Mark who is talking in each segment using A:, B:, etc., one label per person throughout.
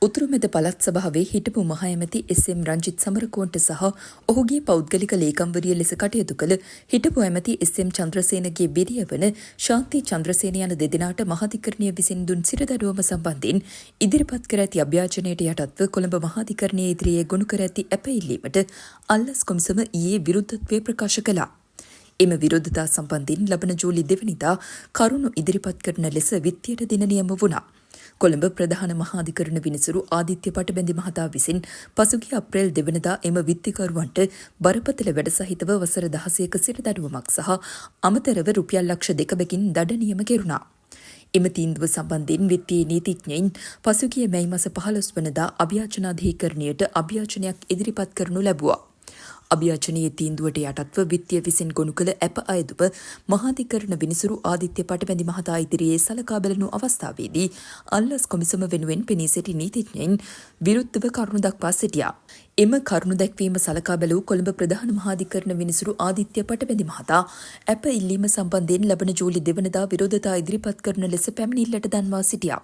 A: උතුරු මැද පළාත් සභාවේ හිටපු මහ ඇමති එස්.එම්. රංජිත් සමරකෝන්ට සහ ඔහුගේ පෞද්ගලික ලේකම්වරිය ලෙස කටයුතු කළ හිටපු ඇමති එස්.එම්. චන්ද්‍රසේනගේ බිරිය වන ශාන්ති චන්ද්‍රසේන යන දෙදෙනාට මහාධිකරණය විසින් දුන් සිරදඬුවම සම්බන්ධයෙන් ඉදිරිපත් කර ඇති අභ්‍යාචනයට යටත්ව කොළඹ මහාධිකරණයේ ඉදිරියේ ගොනු කර ඇති ඇපඉල්ලීමට අල්ලස් කොමිසම ඊයේ විරුද්ධත්වය ප්‍රකාශ කළා. එම විරෝධතා සම්බන්ධයෙන් ලබන ජූලි 2 වෙනිදා කරුණු ඉදිරිපත් කරන ලෙස විත්තියට දින නියම වුණා. කොළඹ ප්‍රධාන මහාධිකරණ විනිසුරු ආදිත්‍ය පටබැඳි මහතා විසින් පසුගිය අප්‍රේල් 2 වෙනිදා එම විත්තිකරුවන්ට බරපතල වැඩ සහිතව වසර 16ක සිරදඬුවමක් සහ අමතරව රුපියල් ලක්ෂ 2 බැගින් දඩ නියම කෙරුණා. එම තීන්දුව සම්බන්ධයෙන් විත්තියේ නීතිඥයින් පසුගිය මැයි මාස 15 වෙනිදා අභියාචනාධිකරණයට අභියාචනයක් ඉදිරිපත් කරනු ලැබුවා. අභියාචනයේ තීන්දුවට යටත්ව විත්තිය විසින් ගොනු කළ ඇප අයදුව මහාධිකරණ විනිසුරු ආදිත්‍ය පටබැඳි මහතා ඉදිරියේ සලකා බලනු අවස්ථාවේදී අල්ලස් කොමිසම වෙනුවෙන් පෙනී සිටි නීතිඥයින් විරුද්ධව කරුණු දක්වා සිටියා. එම කරුණු දැක්වීම සලකා බැලූ කොළඹ ප්‍රධාන මහාධිකරණ විනිසුරු ආදිත්‍ය පටබැඳි මහතා ඇප ඉල්ලීම සම්බන්ධයෙන් ලබන ජූලි 2 වෙනිදා විරෝධතා ඉදිරිපත් කරන ලෙස පැමිණිල්ලට දන්වා සිටියා.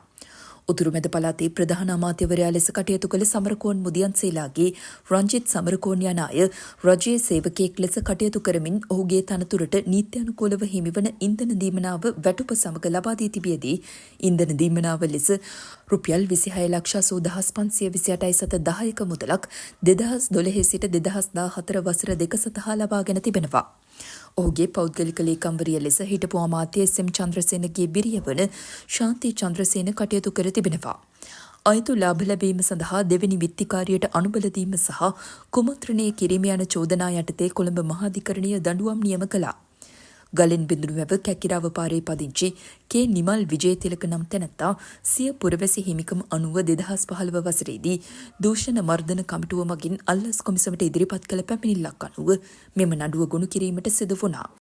A: උතුරු මැද පළාතේ ප්‍රධාන අමාත්‍යවරයා ලෙස කටයුතු කළ සමරකෝන් මුදියන්සේලාගේ රංජිත් සමරකෝන් යන අය රජයේ සේවකයෙක් ලෙස කටයුතු කරමින් ඔහුගේ තනතුරට නීත්‍යානුකූලව හිමිවන ඉන්ධන දීමනාව වැටුප සමග ලබා දී තිබියදී ඉන්ධන දීමනාව ලෙස රුපියල් 26,528.10ක මුදලක් 2012 සිට 2014 වසර 2 සතහා ලබාගෙන තිබෙනවා. ඔහුගේ පෞද්ගලික ලේකම්වරිය ලෙස හිටපු අමාත්‍ය එස්.එම්. චන්ද්‍රසේනගේ බිරිය වන ශාන්ති චන්ද්‍රසේන කටයුතු කර තිබෙනවා. අයතු ලාභ ලැබීම සඳහා දෙවැනි විත්තිකාරියට අනුබල දීම සහ කුමන්ත්‍රණය කිරීම යන චෝදනා යටතේ කොළඹ මහාධිකරණය දඬුවම් නියම කළා. ගලෙන් බිඳුණු වැව කැකිරාව පාරේ පදිංචි කේ නිමල් විජේතිලක නම් තැනැත්තා සිය පුරවැසි හිමිකම අනුව 2015 වසරේදී දූෂණ මර්දන කමිටුව මගින් අල්ලස් කොමිසමට ඉදිරිපත් කළ පැමිණිල්ලක් අනුව මෙම නඩුව ගොනු කිරීමට සිදු වුණා.